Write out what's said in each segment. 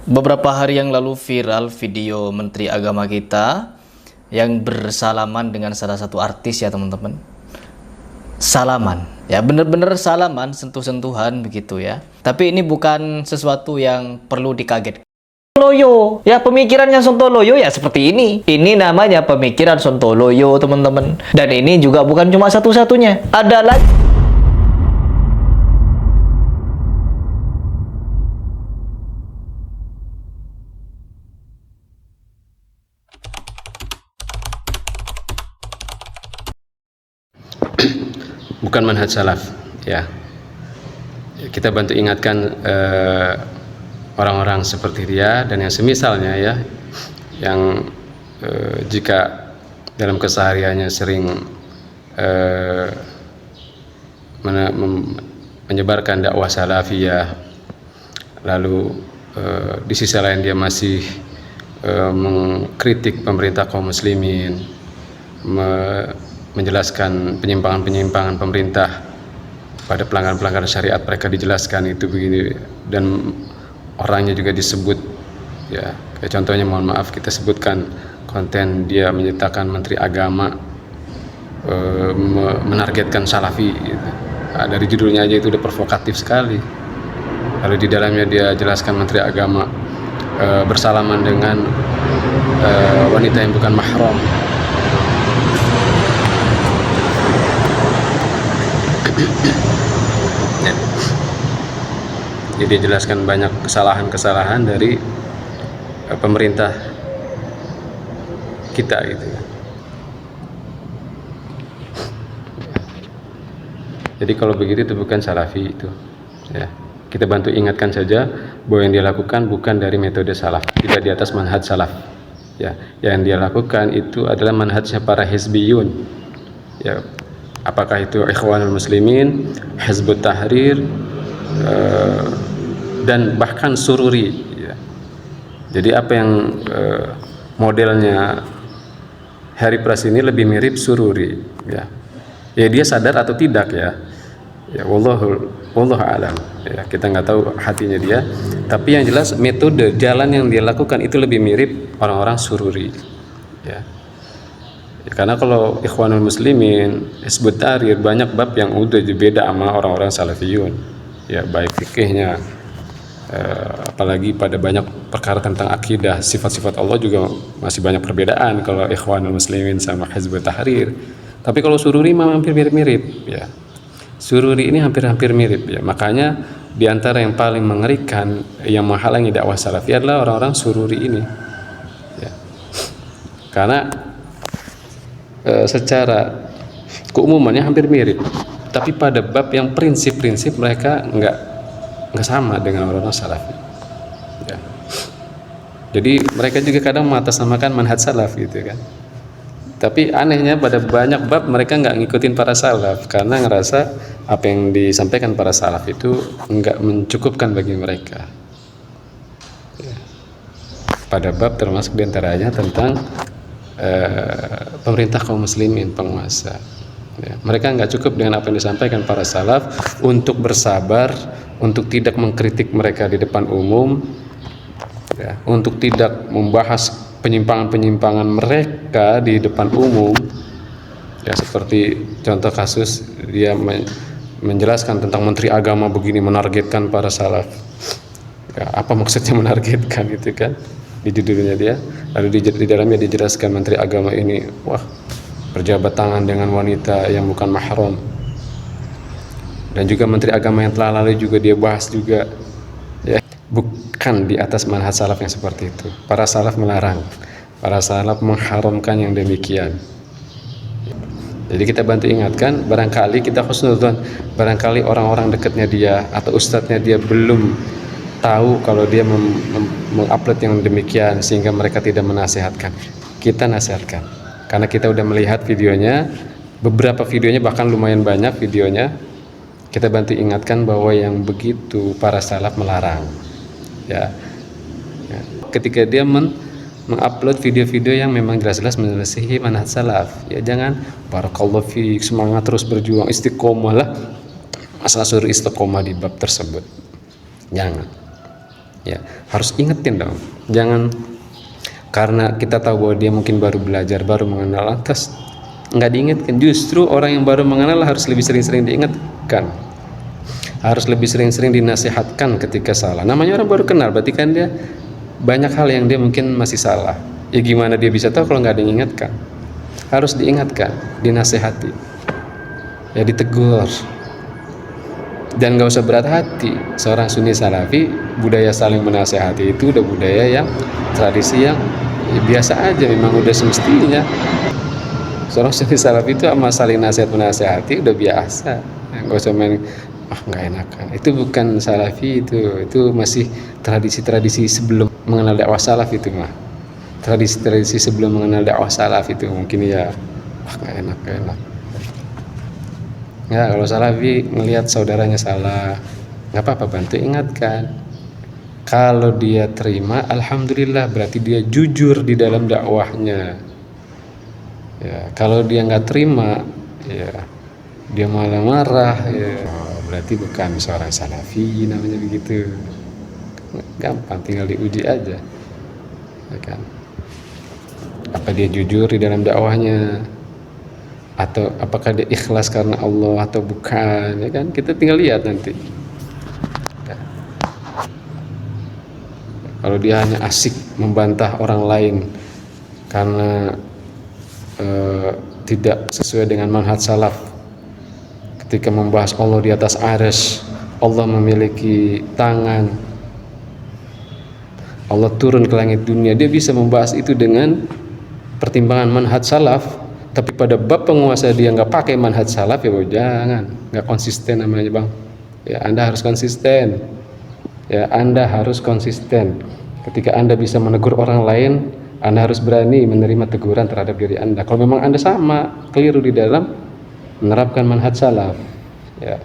Beberapa hari yang lalu viral video Menteri Agama kita yang bersalaman dengan salah satu artis ya teman-teman. Salaman, ya bener-bener salaman, sentuh-sentuhan begitu ya. Tapi ini bukan sesuatu yang perlu dikagetkan. Loyo, ya pemikirannya Sontoloyo ya seperti ini. Ini namanya pemikiran Sontoloyo teman-teman. Dan ini juga bukan cuma satu-satunya. Ada lagi. Bukan manhaj salaf, ya. Kita bantu ingatkan orang-orang seperti dia dan yang semisalnya ya, yang jika dalam kesehariannya sering menyebarkan dakwah salafiyah, lalu di sisi lain dia masih mengkritik pemerintah kaum muslimin, menjelaskan penyimpangan-penyimpangan pemerintah pada pelanggaran-pelanggaran syariat, mereka dijelaskan itu begini, dan orangnya juga disebut ya, kayak contohnya mohon maaf kita sebutkan konten dia menyatakan Menteri Agama menargetkan salafi gitu. Nah, dari judulnya aja itu udah provokatif sekali. Lalu di dalamnya dia jelaskan Menteri Agama bersalaman dengan wanita yang bukan mahram. Ya. Jadi jelaskan banyak kesalahan-kesalahan dari pemerintah kita gitu. Jadi kalau begitu itu bukan salafi itu. Ya. Kita bantu ingatkan saja bahwa yang dia lakukan bukan dari metode salaf, tidak di atas manhaj salaf. Ya, yang dia lakukan itu adalah manhajnya para hizbiyun. Ya, apakah itu Ikhwanul Muslimin, Hizbut Tahrir, dan bahkan Sururi ya. Jadi apa yang modelnya Harry Pras ini lebih mirip Sururi ya. Ya dia sadar atau tidak ya. Ya wallahu alam ya, kita nggak tahu hatinya dia, tapi yang jelas metode jalan yang dia lakukan itu lebih mirip orang-orang Sururi ya. Karena kalau Ikhwanul Muslimin, Hizbut Tahrir, banyak bab yang udah beda sama orang-orang Salafiyun ya, baik fikihnya, apalagi pada banyak perkara tentang akidah, sifat-sifat Allah juga masih banyak perbedaan kalau Ikhwanul Muslimin sama Hizbut Tahrir. Tapi kalau Sururi memang hampir mirip-mirip ya. Sururi ini hampir-hampir mirip ya. Makanya diantara yang paling mengerikan yang menghalangi dakwah Salafi adalah orang-orang Sururi ini ya. Karena secara keumumannya hampir mirip, tapi pada bab yang prinsip-prinsip mereka nggak sama dengan orang-orang Salafi ya. Jadi mereka juga kadang mengatasnamakan manhaj salaf gitu kan, tapi anehnya pada banyak bab mereka nggak ngikutin para salaf karena ngerasa apa yang disampaikan para salaf itu nggak mencukupkan bagi mereka ya. Pada bab termasuk diantaranya tentang pemerintah kaum muslimin, penguasa ya. Mereka nggak cukup dengan apa yang disampaikan para salaf untuk bersabar, untuk tidak mengkritik mereka di depan umum ya, untuk tidak membahas penyimpangan-penyimpangan mereka di depan umum ya, seperti contoh kasus dia menjelaskan tentang Menteri Agama begini menargetkan para salaf ya, apa maksudnya menargetkan gitu kan di judulnya dia. Lalu di dalamnya dijelaskan Menteri Agama ini wah berjabat tangan dengan wanita yang bukan mahram, dan juga Menteri Agama yang telah lalu juga dia bahas juga ya, bukan di atas manhaj salaf yang seperti itu. Para salaf melarang, para salaf mengharamkan yang demikian. Jadi kita bantu ingatkan, barangkali kita husnudzon, barangkali orang-orang dekatnya dia atau ustadznya dia belum tahu kalau dia mengupload yang demikian sehingga mereka tidak menasihatkan. Kita nasihatkan karena kita udah melihat videonya, beberapa videonya bahkan lumayan banyak videonya. Kita bantu ingatkan bahwa yang begitu para salaf melarang ya. Ketika dia mengupload video-video yang memang jelas-jelas menyelisihi manhaj salaf ya, jangan barakallahu fiik, semangat terus berjuang, istiqomah lah, asal suruh istiqomah di bab tersebut, jangan Ya, harus ingetin dong. Jangan karena kita tahu bahwa dia mungkin baru belajar, baru mengenal, lantas nggak diingatkan. Justru orang yang baru mengenal harus lebih sering-sering diingatkan, harus lebih sering-sering dinasihatkan ketika salah. Namanya orang baru kenal, berarti kan dia banyak hal yang dia mungkin masih salah. Ya gimana dia bisa tahu kalau nggak diingatkan? Harus diingatkan, dinasihati, ya ditegur. Dan gak usah berat hati. Seorang Sunni Salafi, budaya saling menasehati itu udah budaya yang tradisi yang biasa aja, memang udah semestinya. Seorang Sunni Salafi itu sama saling nasihat menasehati udah biasa. Gak usah main nggak enakan. Itu bukan Salafi, itu masih tradisi-tradisi sebelum mengenal dakwah salaf itu mah. Tradisi-tradisi sebelum mengenal dakwah salaf itu mungkin ya nggak enak. Ya, kalau Salafi ngelihat saudaranya salah, nggak apa-apa, bantu ingatkan. Kalau dia terima, alhamdulillah, berarti dia jujur di dalam dakwahnya. Ya, kalau dia nggak terima, ya dia malah marah, ya berarti bukan seorang Salafi namanya begitu. Gampang, tinggal diuji aja, ya kan? Apa dia jujur di dalam dakwahnya? Atau apakah dia ikhlas karena Allah atau bukan, ya kan, kita tinggal lihat nanti ya. Kalau dia hanya asik membantah orang lain karena tidak sesuai dengan manhaj salaf, ketika membahas Allah di atas arsy, Allah memiliki tangan, Allah turun ke langit dunia, dia bisa membahas itu dengan pertimbangan manhaj salaf. Tapi pada bab penguasa dia nggak pakai manhaj salaf, ya jangan, nggak konsisten namanya bang. Ya Anda harus konsisten. Ya Anda harus konsisten. Ketika Anda bisa menegur orang lain, Anda harus berani menerima teguran terhadap diri Anda. Kalau memang Anda sama keliru di dalam menerapkan manhaj salaf, ya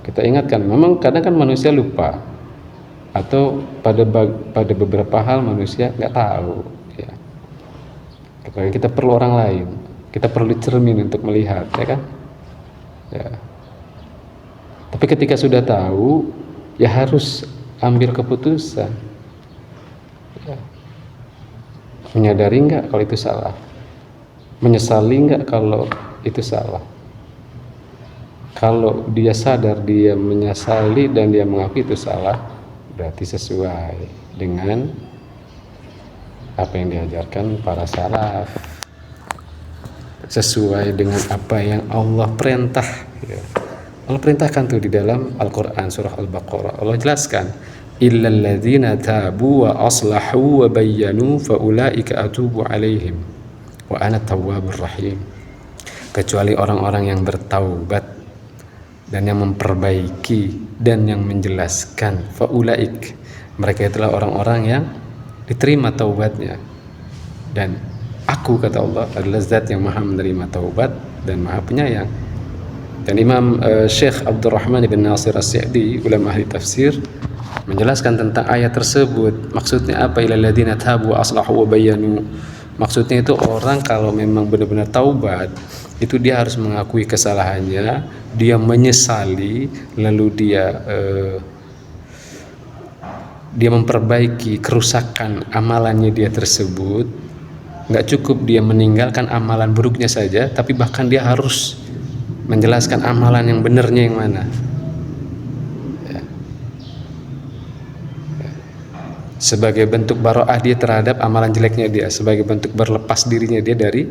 kita ingatkan. Memang kadang kan manusia lupa, atau pada beberapa hal manusia nggak tahu. Kita perlu orang lain, kita perlu cermin untuk melihat, ya kan? Ya. Tapi ketika sudah tahu, ya harus ambil keputusan. Ya. Menyadari nggak kalau itu salah? Menyesali nggak kalau itu salah? Kalau dia sadar, dia menyesali dan dia mengakui itu salah, berarti sesuai dengan apa yang diajarkan para salaf, sesuai dengan apa yang Allah perintah. Allah perintahkan tuh di dalam Al-Quran surah Al-Baqarah. Allah jelaskan, illal ladzina tabu wa aslahu wa bayyanu fa ulaika atubu alaihim wa ana tawwabur rahim. Kecuali orang-orang yang bertaubat dan yang memperbaiki dan yang menjelaskan, fa ulaik, mereka itulah orang-orang yang diterima taubatnya, dan aku, kata Allah, adalah zat yang maha menerima taubat dan maha penyayang. Dan Imam Syekh Abdurrahman bin Nasir As-Sa'di, ulama ahli tafsir, menjelaskan tentang ayat tersebut. Maksudnya apa? Ilal ladzina tabu wa aslahu wa bayyanu. Maksudnya itu orang kalau memang benar-benar taubat, itu dia harus mengakui kesalahannya, dia menyesali, lalu dia memperbaiki kerusakan amalannya dia tersebut. Nggak cukup dia meninggalkan amalan buruknya saja, tapi bahkan dia harus menjelaskan amalan yang benarnya yang mana. Ya. Sebagai bentuk baroah dia terhadap amalan jeleknya dia, sebagai bentuk berlepas dirinya dia dari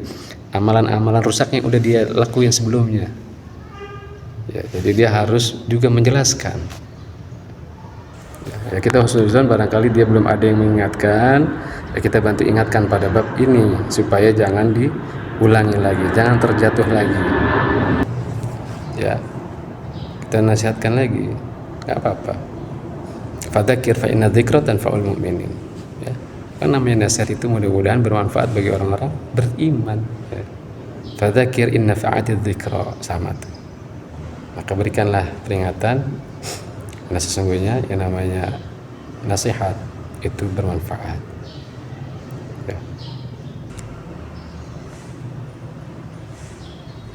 amalan-amalan rusaknya yang udah dia lakuin sebelumnya. Ya, jadi dia harus juga menjelaskan. Ya, kita khususkan barangkali dia belum ada yang mengingatkan, ya kita bantu ingatkan pada bab ini supaya jangan diulangi lagi, jangan terjatuh lagi. Ya, kita nasihatkan lagi, nggak apa-apa. Fadzakir fa inna dzikra tanfa'ul mu'minin. Ya, kan namanya nasihat itu mudah-mudahan bermanfaat bagi orang-orang beriman. Ya. Fadzakir in nafa'ati dzikra, sama tuh. Maka berikanlah peringatan. Nah sesungguhnya yang namanya nasihat itu bermanfaat. Ya.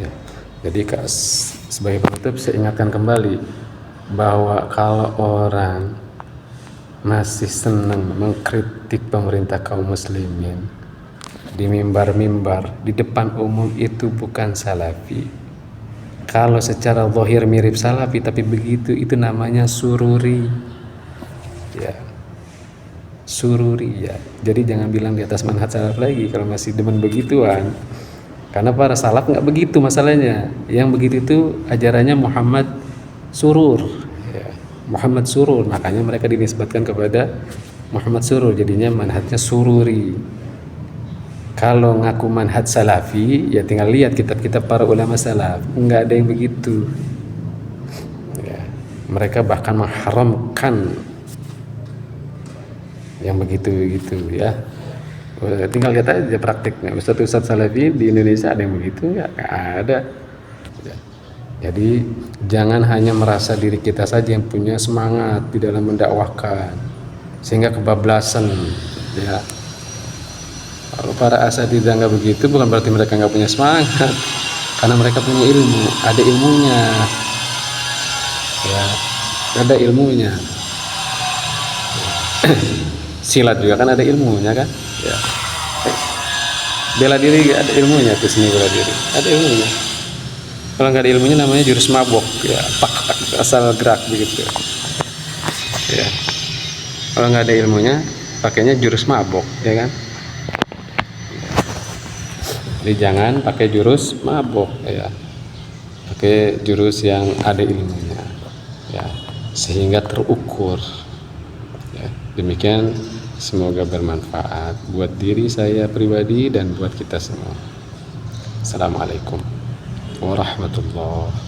Ya. Jadi sebagai penutup saya ingatkan kembali bahwa kalau orang masih senang mengkritik pemerintah kaum muslimin di mimbar-mimbar di depan umum, itu bukan salafi. Kalau secara zahir mirip salafi tapi begitu, itu namanya sururi ya, sururi ya. Jadi jangan bilang di atas manhaj salaf lagi kalau masih demen begituan, karena para salaf nggak begitu masalahnya. Yang begitu itu ajarannya Muhammad Surur ya. Muhammad Surur, makanya mereka dinisbatkan kepada Muhammad Surur, jadinya manhajnya sururi. Kalau ngaku manhaj salafi, ya tinggal lihat kitab-kitab para ulama salaf, nggak ada yang begitu ya. Mereka bahkan mengharamkan yang begitu-begitu ya. Tinggal lihat aja praktiknya. Ustadz salafi di Indonesia ada yang begitu? Ya nggak ada ya. Jadi jangan hanya merasa diri kita saja yang punya semangat di dalam mendakwahkan sehingga kebablasan ya. Kalau para asatidz nggak begitu, bukan berarti mereka nggak punya semangat, karena mereka punya ilmu, ada ilmunya ya, ada ilmunya. Silat juga kan ada ilmunya kan ya. Bela diri ada ilmunya tuh, seni bela diri ada ilmunya. Kalau nggak ada ilmunya namanya jurus mabok ya, pak asal gerak begitu ya. Kalau nggak ada ilmunya pakainya jurus mabok ya kan. Jadi jangan pakai jurus mabok ya, pakai jurus yang ada ilmunya ya, sehingga terukur ya. Demikian, semoga bermanfaat buat diri saya pribadi dan buat kita semua. Assalamualaikum warahmatullahi